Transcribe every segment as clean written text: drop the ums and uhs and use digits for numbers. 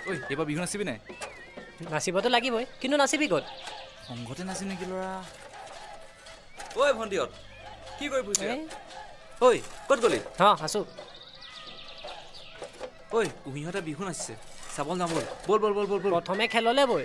ঐ এইবাৰ বিহু নাচিবি নাই নাচিবতো লাগিবই কিন্তু নাচিবি ক'ত সংঘতে নাচিম নেকি ল'ৰা ঐ ভণ্টিহঁত কি কৰি ফুৰিছে ঐ ক'ত গ'লি আছোঁ ঐ কুহিহঁতে বিহু নাচিছে চাবলৈ যাম ব'ল ব'ল ব'ল ব'ল ব'ল প্ৰথমে খেললৈ ব'ল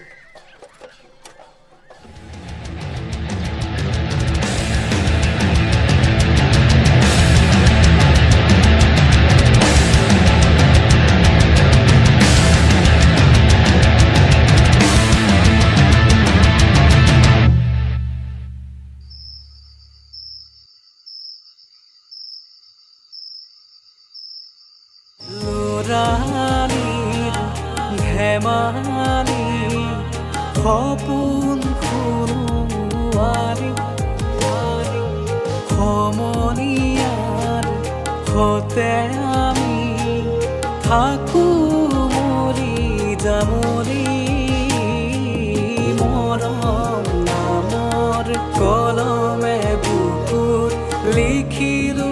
ধেমালি সপোন শুনোৱালি সমনীয়াৰ হতে আমি থাকো মৰি যামলি মৰম নামৰ কলমে বুকুত লিখিলো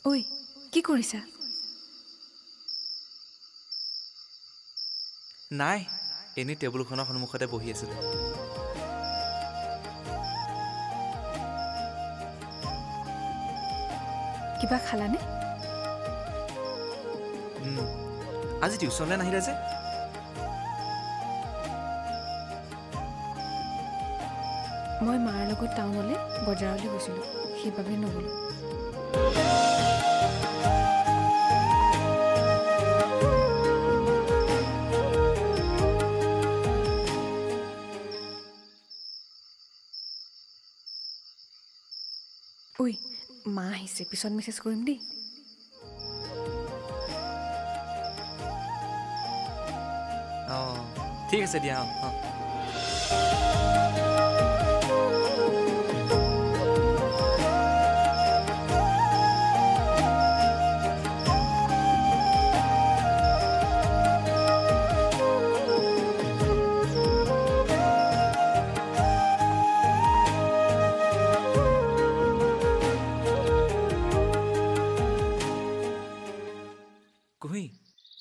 ঐ কি কৰিছা নাই এনেই টেবুলখনৰ সন্মুখতে বহি আছিলোঁ কিবা খালানে আজি টিউচনলৈ নাহিলে যে মই মাৰ লগত টাউনলৈ বজাৰলৈ গৈছিলোঁ সেইবাবে নগ'লো ঐ মা আহিছে পিছত মেছেজ কৰিম দেই ঠিক আছে দিয়া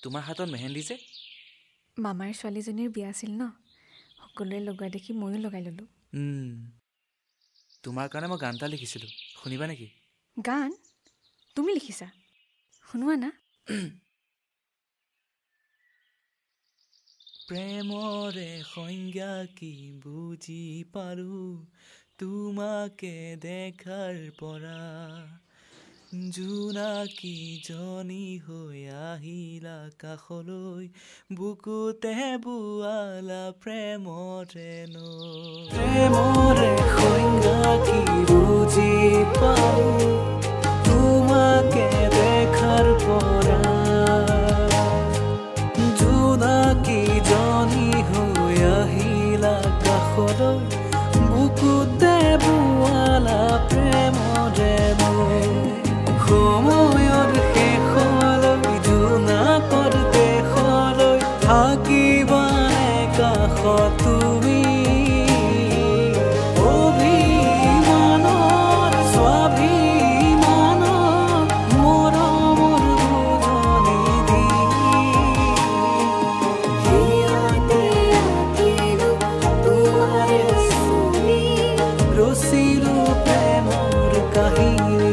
তোমাৰ হাতত মেহেন্দি যে মামাৰ ছোৱালীজনীৰ বিয়া আছিল ন সকলোৱে লগোৱা দেখি ময়ো লগাই ল'লোঁ তোমাৰ কাৰণে মই গান এটা লিখিছিলোঁ শুনিবা নেকি গান তুমি লিখিছা শুনোৱা না প্ৰেমৰে সংজ্ঞা কি বুজি পাৰো তোমাকে দেখাৰ পৰা জোনাকী জনী হৈ আহিলা কাষলৈ বুকুতে বোৱালা প্ৰেমৰে সংজ্ঞা কি বুজি পাওঁ তোমাকে দেখাৰ পৰা জোনাকী জনী হৈ আহিলা কাষলৈ বুকুতে বোৱালা প্ৰেমৰে সময়ৰ শেষলৈ জোনাকৰ দেশলৈ থাকিবানে কাষত তুমি অভিমানৰ স্বাভিমানৰ মৰমৰ বুজনি দি হিয়াতে আঁকিলো তোমাৰে ছবি ৰচিলো প্ৰেমৰ কাহিনী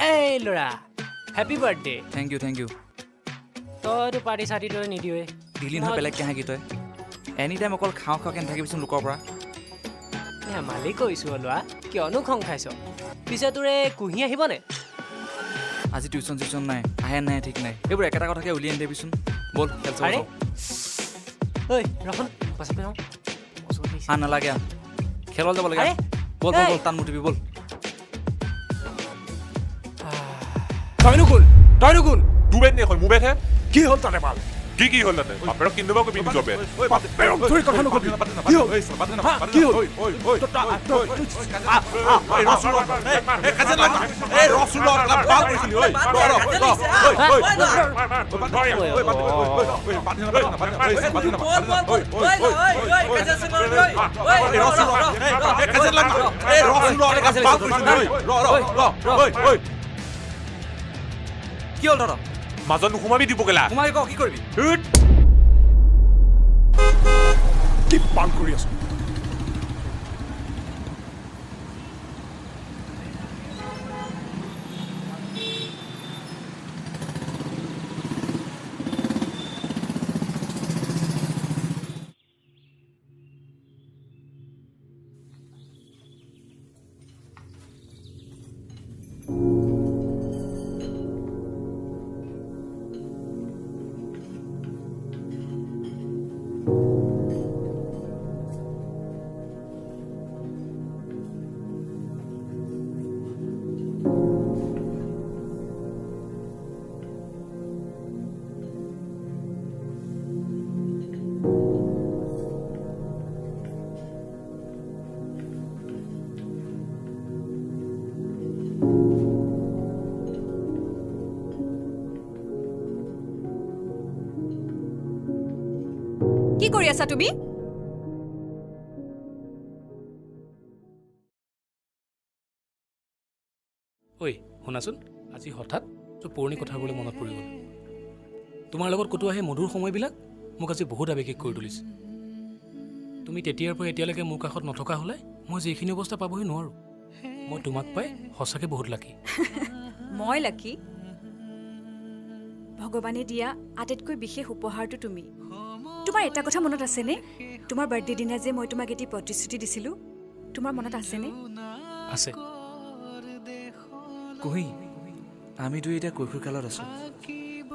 এই ল'ৰা হেপী বাৰ্থডে থেংক ইউ তইতো পাৰ্টি চাৰ্টি তই নিদিয়ে দিলি নহয় বেলেগকৈ হাঁহি তই এনি টাইম অকল খাওঁ খাওঁকৈ নাথাকিবিচোন লোকৰ পৰা ধেমালি কৰিছোঁ ল'ৰা কিয়নো খং খাইছ পিছে তোৰে কুঁহি আহিবনে আজি টিউশ্যন নাই আহে নাই ঠিক নাই এইবোৰ একেটা কথাকে উলিয়াই নিদিবিচোন ব'ল খেল চাব আৰে যাওঁ। ঐ ৰখন পাছত যাওঁ নালাগে খেলত যাব লাগে আৰে, ব'ল এই। টান মুঠিবি ব'ল তইনো কোন তোৰ বেট নেখন মোৰ বেটহে কি হ'ল তাতে মাল কি হ'ল তাতে বাপেৰক কিনিব কবি নিজৰ বেট বাপেৰক ধৰি কথা নকবি কি হ'ল কি হ'ল কি হ'ল দাদা মাজত নোসোমাবি দিব গেলা সোমাই ক কি কৰিবি কি পাল কৰি আছো কি কৰি আছা তুমি ঐ শুনাচোন আজি হঠাৎ তোৰ পুৰণি কথাবোৰলৈ মনত পৰি গ'ল তোমাৰ লগত কটোৱা সেই মধুৰ সময়বিলাক মোক আজি বহুত আৱেগিক কৰি তুলিছে তুমি তেতিয়াৰ পৰা এতিয়ালৈকে মোৰ কাষত নথকা হ'লে মই যিখিনি অৱস্থা পাবহি নোৱাৰোঁ মই তোমাক পাই সঁচাকৈ বহুত লাকি মই লাকি ভগৱানে দিয়া আটাইতকৈ বিশেষ উপহাৰটো তুমি তোমাৰ এটা কথা মনত আছেনে তোমাৰ বাৰ্থডে দিনা যে মই তোমাক এটি প্ৰতিশ্ৰুতি দিছিলোঁ তোমাৰ মনত আছেনে আছে কুহি আমি দুই এতিয়া কৈশোৰকালত আছোঁ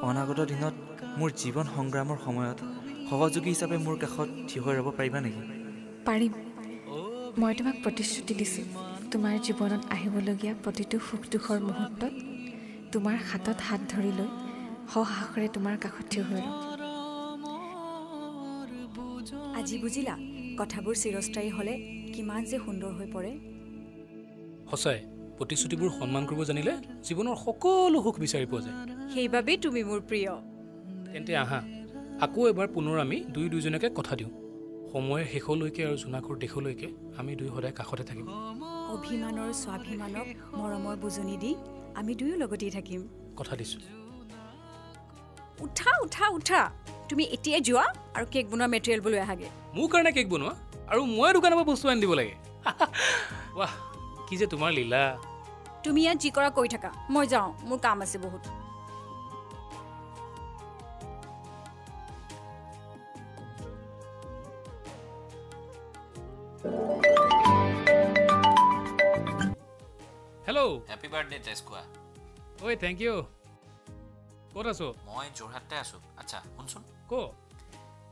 অনাগত দিনত মোৰ জীৱন সংগ্ৰামৰ সময়ত সহযোগী হিচাপে মোৰ কাষত থিয় হৈ ৰ'ব পাৰিবা নেকি পাৰিম মই তোমাক প্ৰতিশ্ৰুতি দিছোঁ তোমাৰ জীৱনত আহিবলগীয়া প্ৰতিটো সুখ দুখৰ মুহূৰ্তত তোমাৰ হাতত হাত ধৰি লৈ সসাহসেৰে তোমাৰ কাষত থিয় হৈ ৰ'ম আজি বুজিলা কথাবোৰ চিৰস্থায়ী হ'লে কিমান যে সুন্দৰ হৈ পৰে সঁচাই প্ৰতিশ্ৰুতিবোৰ সন্মান কৰিব জানিলে জীৱনৰ সকলো সুখ বিচাৰি পোৱা যায় সেইবাবেই তুমি মোৰ প্ৰিয় তেন্তে আহা আকৌ এবাৰ পুনৰ আমি দুয়োজনকে কথা দিওঁ সময়ৰ শেষলৈকে আৰু জোনাকৰ দেশলৈকে আমি দুই সদায় কাষতে থাকিম অভিমানৰ স্বাভিমানক মৰমৰ বুজনি দি আমি দুয়ো লগতেই থাকিম কথা দিছোঁ উঠা উঠা উঠা তুমি এতিয়াই যোৱা আৰু কেক বনোৱা মেটেৰিয়েলবোৰ লৈ আহাগে মোৰ কাৰণে কেক বনোৱা আৰু মই দোকানৰ পৰা বস্তু আনি দিব লাগে ৱাহ কি যে তোমাৰ লীলা তুমি ইয়াত যি কৰা কৰি থাকা মই যাওঁ মোৰ কাম আছে বহুত হেল্ল' হেপী বাৰ্থডে তেজকুৱা ঐ থেংক ইউ ক'ত আছো মই যোৰহাটতে আছোঁ আচ্ছা শুনচোন ক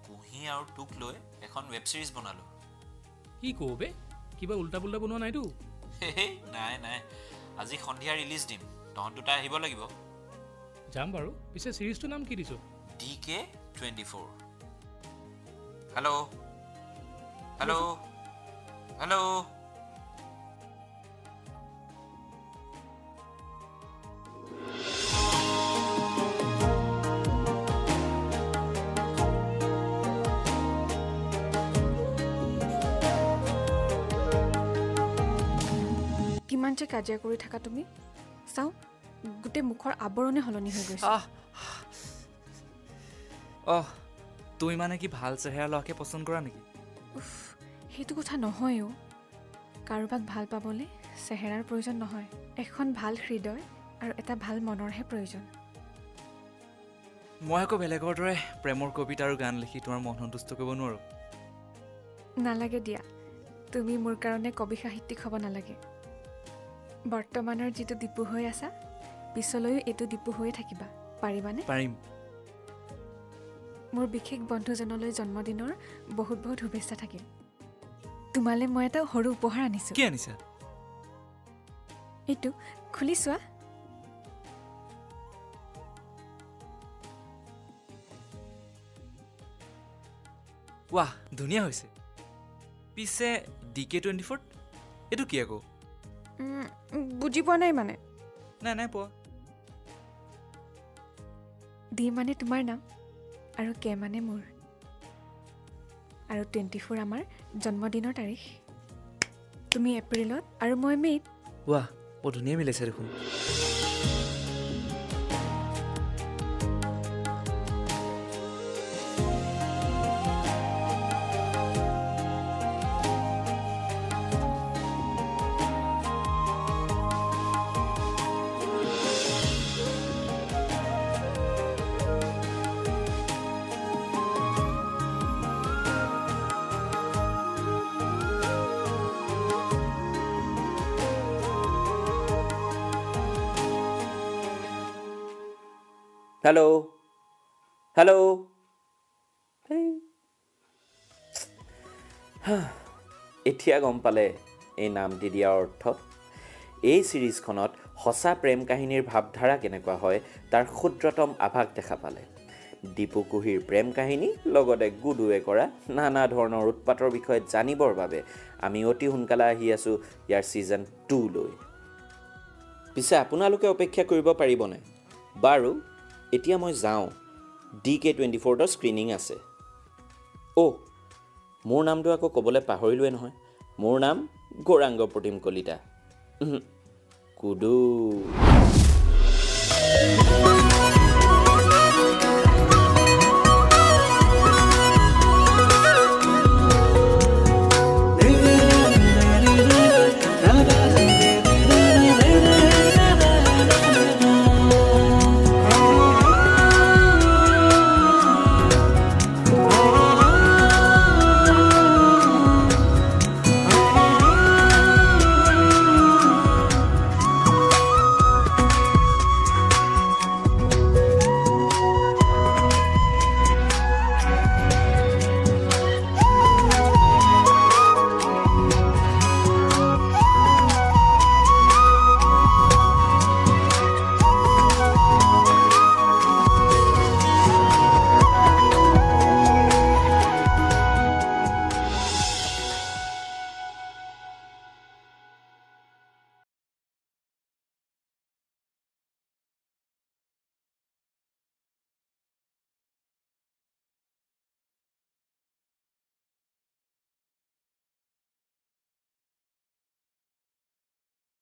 কুহি আৰু তোক লৈ এখন ৱেব ছিৰিজ বনালোঁ কি কওঁ বে কিবা উল্টা পুল্টা বনোৱা নাইতো নাই আজি সন্ধিয়া ৰিলিজ দিম তহঁত দুটা আহিব লাগিব যাম বাৰু পিছে ছিৰিজটোৰ নাম কি দিছোঁ DK24 হেল্ল' হেল্ল' হেল্ল' কিমান যে কাজিয়া কৰি থাকা তুমি চাওঁ গোটেই মুখৰ আৱৰণে সলনি হৈ গৈছে তুমি মানে কি ভাল চেহেৰা ল'ৰাকে পচন্দ কৰা নেকি সেইটো কথা নহয় অ' কাৰোবাক ভাল পাবলৈ চেহেৰাৰ প্ৰয়োজন নহয় এখন ভাল হৃদয় আৰু এটা ভাল মনৰহে প্ৰয়োজন। মই আকৌ বেলেগৰ দৰে প্ৰেমৰ কবিতা আৰু গান লিখি তোমাৰ মন সন্তুষ্ট কৰিব নোৱাৰোঁ। নালাগে দিয়া, তুমি মোৰ কাৰণে কবি সাহিত্যিক হ'ব নালাগে। বৰ্তমানৰ যিটো দীপু হৈ আছা, পিছলৈও এইটো দীপু হৈয়ে থাকিবা, পাৰিবানে? পাৰিম। মোৰ বিশেষ বন্ধুজনলৈ জন্মদিনৰ বহুত বহুত শুভেচ্ছা থাকিল। তোমালৈ মই এটা সৰু উপহাৰ আনিছোঁ। কি আনিছা? এইটো খুলি চোৱা। ৱাহ, ধুনীয়া হৈছে। পিছে DK24 এইটো কি আকৌ? বুজি পোৱা নাই মানে? নাই পোৱা। ডি মানে তোমাৰ নাম আৰু কে মানে মোৰ, আৰু 24 আমাৰ জন্মদিনৰ তাৰিখ। তুমি এপ্ৰিলত আৰু মই মে'ত। ৱাহ, বৰ ধুনীয়া মিলাইছে দেখোন। Hello' hello'. এতিয়া গম পালে এই নামটি দিয়াৰ অৰ্থ। এই ছিৰিজখনত সঁচা প্ৰেম কাহিনীৰ ভাৱধাৰা কেনেকুৱা হয় তাৰ ক্ষুদ্ৰতম আভাস দেখা পালে। দীপু কুহিৰ প্ৰেম কাহিনী লগতে গুডুৱে কৰা নানা ধৰণৰ উৎপাতৰ বিষয়ে জানিবৰ বাবে আমি অতি সোনকালে আহি আছোঁ ইয়াৰ ছিজন 2 লৈ। পিছে আপোনালোকে অপেক্ষা কৰিব পাৰিবনে? বাৰু এতিয়া মই যাওঁ, DK24 স্ক্ৰিনিং আছে। অ' মোৰ নামটো আকৌ ক'বলৈ পাহৰিলোৱে নহয়। মোৰ নাম গৌৰাংগ প্ৰতিম কলিতা। কুডু।